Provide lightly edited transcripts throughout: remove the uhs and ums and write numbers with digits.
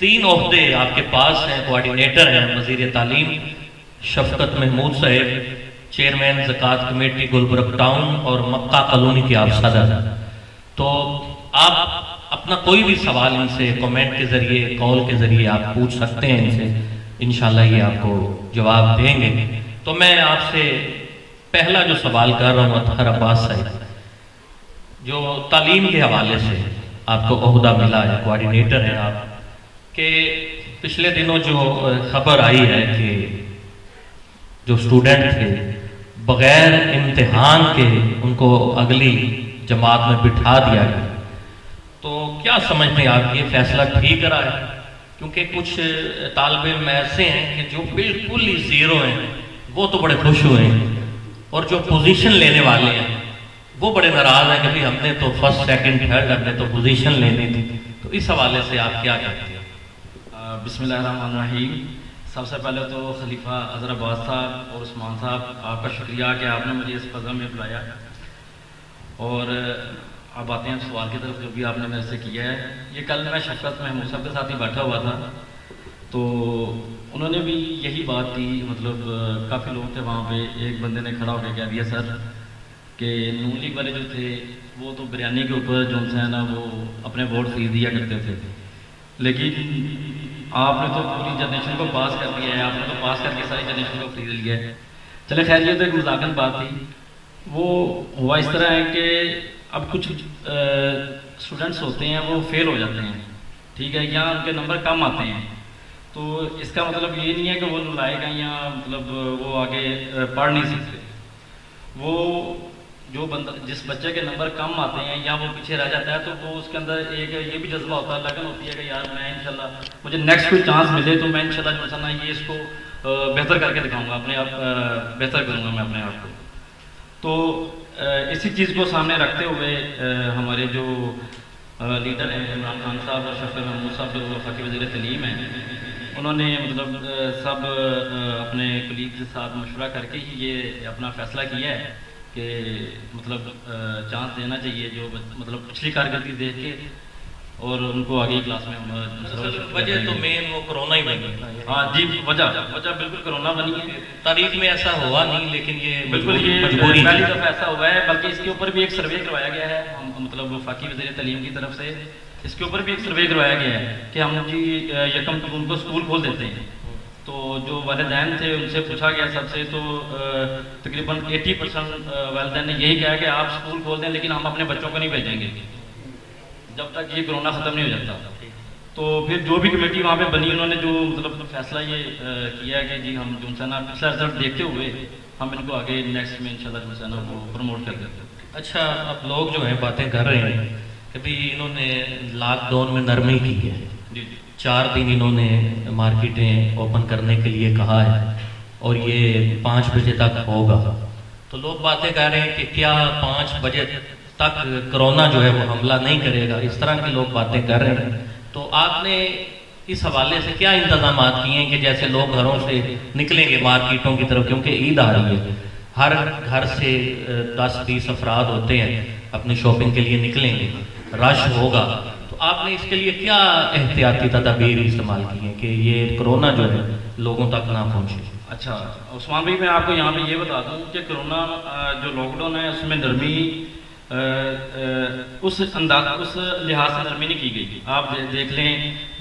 3 عہدے آپ کے پاس ہیں، کوآرڈینیٹر ہیں، وزیر تعلیم شفقت محمود صاحب، چیئرمین زکوٰۃ کمیٹی گلبرگ ٹاؤن اور مکہ کالونی کے آپ صدر ہیں۔ تو آپ اپنا کوئی بھی سوال ان سے کمنٹ کے ذریعے، کال کے ذریعے آپ پوچھ سکتے ہیں ان سے، انشاءاللہ یہ آپ کو جواب دیں گے۔ تو میں آپ سے پہلا جو سوال کر رہا ہوں اطہر عباس صاحب، جو تعلیم کے حوالے سے آپ کو عہدہ ملا ہے، کوآرڈینیٹر ہیں آپ، کہ پچھلے دنوں جو خبر آئی ہے کہ جو اسٹوڈنٹ تھے بغیر امتحان کے ان کو اگلی جماعت میں بٹھا دیا گیا، تو کیا سمجھتے ہیں آپ یہ فیصلہ ٹھیک رہا ہے؟ کیونکہ کچھ طالب علم ایسے ہیں کہ جو بالکل ہی زیرو ہیں وہ تو بڑے خوش ہوئے ہیں، اور جو پوزیشن لینے والے ہیں وہ بڑے ناراض ہیں کہ بھئی ہم نے تو فرسٹ سیکنڈ تھرڈ ہم نے تو پوزیشن لینی تھی۔ تو اس حوالے سے آپ کیا کہتے ہیں؟ بسم اللہ الرحمن الرحیم۔ سب سے پہلے تو خلیفہ اظہر عباس صاحب اور عثمان صاحب، آپ کا شکریہ کہ آپ نے مجھے اس فضا میں بلایا، اور اب آتے ہیں سوال کی طرف جو بھی آپ نے میرے سے کیا ہے۔ یہ کل میں شفقت محمود صاحب کے ساتھ ہی بیٹھا ہوا تھا، تو انہوں نے بھی یہی بات کی، مطلب کافی لوگ تھے وہاں پہ، ایک بندے نے کھڑا ہو کے کہہ دیا سر کہ نون لیگ والے جو تھے وہ تو بریانی کے اوپر جو ہے نا وہ اپنے ووٹ خرید دیا کرتے تھے، لیکن آپ نے تو پوری جنریشن کو پاس کر دیا ہے، آپ نے تو پاس کر کے ساری جنریشن کو خرید لیا ہے۔ چلے خیر، یہ تو ایک مذاکرہ بات تھی۔ وہ ہوا اس طرح ہے کہ اب کچھ اسٹوڈنٹس ہوتے ہیں وہ فیل ہو جاتے ہیں، ٹھیک ہے، یا ان کے نمبر کم آتے ہیں، تو اس کا مطلب یہ نہیں ہے کہ وہ نالائق ہیں یا مطلب وہ آگے پڑھ نہیں سکتے۔ وہ جو بندہ، جس بچے کے نمبر کم آتے ہیں یا وہ پیچھے رہ جاتا ہے، تو وہ اس کے اندر ایک یہ بھی جذبہ ہوتا ہے، لگن ہوتی ہے کہ یار میں انشاءاللہ مجھے نیکسٹ کوئی چانس ملے تو میں انشاءاللہ جو ہے نا یہ اس کو بہتر کر کے دکھاؤں گا، اپنے آپ بہتر کروں گا میں اپنے آپ کو۔ تو اسی چیز کو سامنے رکھتے ہوئے ہمارے جو لیڈر ہیں عمران خان صاحب اور شفقت محمود صاحب جو وفاقی وزیر تعلیم ہیں، انہوں نے مطلب سب اپنے کلیگ کے ساتھ مشورہ کر کے ہی یہ اپنا فیصلہ کیا ہے کہ مطلب چانس دینا چاہیے جو مطلب پچھلی کارکردگی دیکھ کے، اور ان کو آگے کلاس میں وجہ تو مین وہ کرونا ہی بنی ہے۔ ہاں جی، وجہ بالکل کرونا بنی ہے۔ تاریخ میں ایسا ہوا نہیں، لیکن یہ بالکل یہ مجبوری پہلی دفعہ ایسا ہوا ہے، بلکہ اس کے اوپر بھی ایک سروے کروایا گیا ہے، مطلب وفاقی وزیر تعلیم کی طرف سے اس کے اوپر بھی ایک سروے کروایا گیا ہے کہ ہم جی 1 جون کو اسکول کھول دیتے ہیں۔ تو جو والدین تھے ان سے پوچھا گیا سب سے، تو تقریباً 80% والدین نے یہی کہا کہ آپ اسکول کھول دیں لیکن ہم اپنے بچوں کو نہیں بھیجیں گے جب تک یہ کرونا ختم نہیں ہو جاتا۔ تو پھر جو بھی کمیٹی وہاں پہ بنی، انہوں نے جو مطلب فیصلہ یہ کیا ہے کہ جی ہم جو ہے نا پچھلا رزلٹ دیکھتے ہوئے ہم ان کو آگے نیکسٹ میں انشاءاللہ جو ہے نا وہ پروموٹ کر دیتے ہیں۔ اچھا، اب لوگ جو ہیں باتیں کر رہے ہیں کہ بھی انہوں نے لاک ڈاؤن میں نرمی کی ہے، جی جی 4 دن انہوں نے مارکیٹیں اوپن کرنے کے لیے کہا ہے، اور یہ 5 بجے تک ہوگا۔ تو لوگ باتیں کر رہے ہیں کہ کیا 5 بجے تک کرونا جو ہے وہ حملہ نہیں کرے گا، اس طرح کی لوگ باتیں کر رہے ہیں۔ تو آپ نے اس حوالے سے کیا انتظامات کیے ہیں کہ جیسے لوگ گھروں سے نکلیں گے مارکیٹوں کی طرف، کیونکہ عید آ رہی ہے، ہر گھر سے 10-20 افراد ہوتے ہیں اپنی شاپنگ کے لیے نکلیں گے، رش ہوگا، تو آپ نے اس کے لیے کیا احتیاطی تدابیر استعمال کی ہیں کہ یہ کرونا جو ہے لوگوں تک نہ پہنچے؟ اچھا عثمان بھائی، میں آپ کو یہاں پہ یہ بتا دوں کہ کرونا جو لاک ڈاؤن ہے اس میں نرمی اس لحاظ سے نرمی نہیں کی گئی۔ آپ دیکھ لیں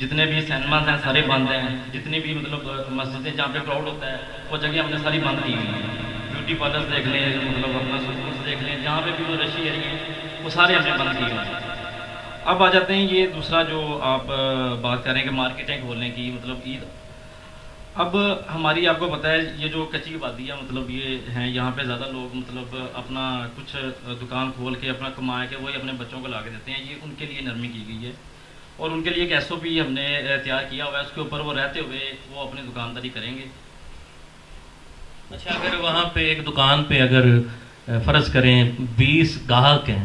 جتنے بھی سینماز ہیں سارے بند ہیں، جتنی بھی مطلب مسجدیں جہاں پہ کراؤڈ ہوتا ہے وہ جگہ ہم نے ساری بند کی ہوئی ہیں۔ بیوٹی پارلرز دیکھ لیں، مطلب اپنا سکولز دیکھ لیں، جہاں پہ بھی وہ رشی ایریا ہیں وہ سارے ہم نے بند کیے ہوئے ہیں۔ اب آ جاتے ہیں یہ دوسرا جو آپ بات کر رہے ہیں کہ مارکیٹیں کھولنے کی، مطلب عید۔ اب ہماری آپ کو پتہ ہے یہ جو کچی آبادی ہے مطلب یہ ہیں، یہاں پہ زیادہ لوگ مطلب اپنا کچھ دکان کھول کے اپنا کما کے وہی اپنے بچوں کو لا کے دیتے ہیں، یہ ان کے لیے نرمی کی گئی ہے، اور ان کے لیے ایک SOP ہم نے تیار کیا ہوا ہے، اس کے اوپر وہ رہتے ہوئے وہ اپنی دکانداری کریں گے۔ اچھا، اگر وہاں پہ ایک دکان پہ اگر فرض کریں 20 گاہک ہیں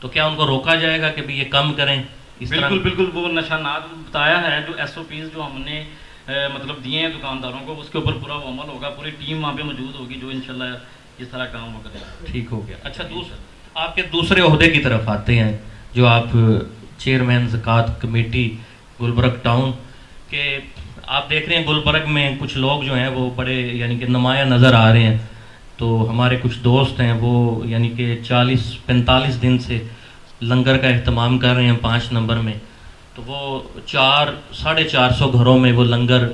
تو کیا ان کو روکا جائے گا کہ بھی یہ کم کریں؟ اس طرح بالکل وہ نشانات بتایا ہے، جو SOPs جو ہم نے مطلب دیے ہیں دکانداروں کو، اس کے اوپر پورا وہ عمل ہوگا، پوری ٹیم وہاں پہ موجود ہوگی جو انشاءاللہ یہ سارا کام وہ کرے گا۔ ٹھیک ہو گیا۔ اچھا، آپ کے دوسرے عہدے کی طرف آتے ہیں جو آپ چیئرمین زکوٰۃ کمیٹی گلبرگ ٹاؤن، کہ آپ دیکھ رہے ہیں گلبرگ میں کچھ لوگ جو ہیں وہ بڑے یعنی کہ نمایاں نظر آ رہے ہیں. تو ہمارے کچھ دوست ہیں وہ یعنی کہ 40-45 دن سے لنگر کا اہتمام کر رہے ہیں 5 نمبر میں. تو وہ 400-450 گھروں میں وہ لنگر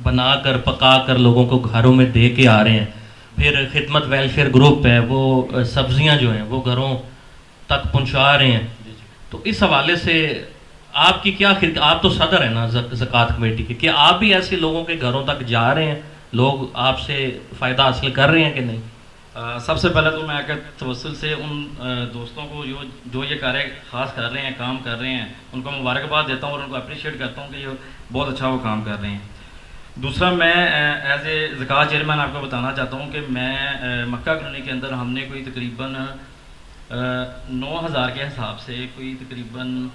بنا کر پکا کر لوگوں کو گھروں میں دے کے آ رہے ہیں. پھر خدمت ویلفیئر گروپ ہے وہ سبزیاں جو ہیں وہ گھروں تک پہنچا رہے ہیں. تو اس حوالے سے آپ کی کیا آپ تو صدر ہیں نا زکوٰۃ کمیٹی کے, کیا آپ بھی ایسے لوگوں کے گھروں تک جا رہے ہیں, لوگ آپ سے فائدہ حاصل کر رہے ہیں کہ نہیں؟ سب سے پہلے تو میں اگر توسل سے ان دوستوں کو جو یہ کارے خاص کر رہے ہیں, کام کر رہے ہیں, ان کو مبارکباد دیتا ہوں اور ان کو اپریشیٹ کرتا ہوں کہ یہ بہت اچھا وہ کام کر رہے ہیں. دوسرا میں ایز اے زکوٰۃ چیئرمین آپ کو بتانا چاہتا ہوں کہ میں مکہ کالونی کے اندر ہم نے کوئی تقریباً 9,000 کے حساب سے کوئی تقریباً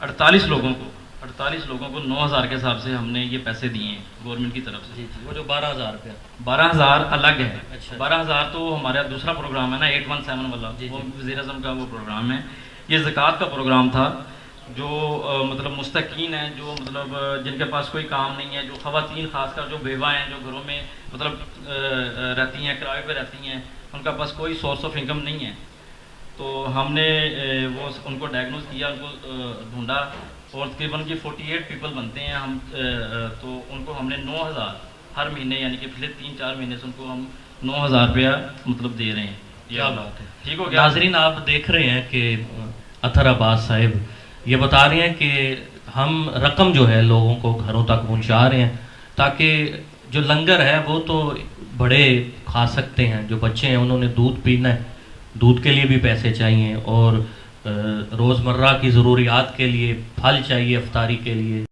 48 لوگوں کو 9,000 کے حساب سے ہم نے یہ پیسے دیے ہیں گورنمنٹ کی طرف سے. وہ جو 12,000 روپیہ 12,000 الگ ہے. اچھا. 12,000 تو ہمارا دوسرا پروگرام ہے نا 817 والا, وہ وزیر اعظم کا وہ پروگرام ہے. یہ زکوٰۃ کا پروگرام تھا جو مطلب مستحقین ہیں, جو مطلب جن کے پاس کوئی کام نہیں ہے, جو خواتین خاص کر جو بیوہ ہیں, جو گھروں میں مطلب رہتی ہیں, کرائے پہ رہتی ہیں, ان کا پاس کوئی سورس آف انکم نہیں ہے. تو ہم نے وہ ان کو ڈائگنوز کیا, ان کو ڈھونڈا اور تقریباً 48 پیپل بنتے ہیں ہم. تو ان کو ہم نے 9,000 ہر مہینے یعنی کہ پچھلے 3-4 مہینے سے ان کو ہم 9,000 روپیہ مطلب دے رہے ہیں. کیا بات ہے, ٹھیک ہو گیا. ناظرین آپ دیکھ رہے ہیں کہ اطہر عباس صاحب یہ بتا رہے ہیں کہ ہم رقم جو ہے لوگوں کو گھروں تک پہنچا رہے ہیں تاکہ جو لنگر ہے وہ تو بڑے کھا سکتے ہیں, جو بچے ہیں انہوں نے دودھ پینا ہے, دودھ کے لیے بھی پیسے چاہیے اور روزمرہ کی ضروریات کے لیے پھل چاہیے افطاری کے لیے.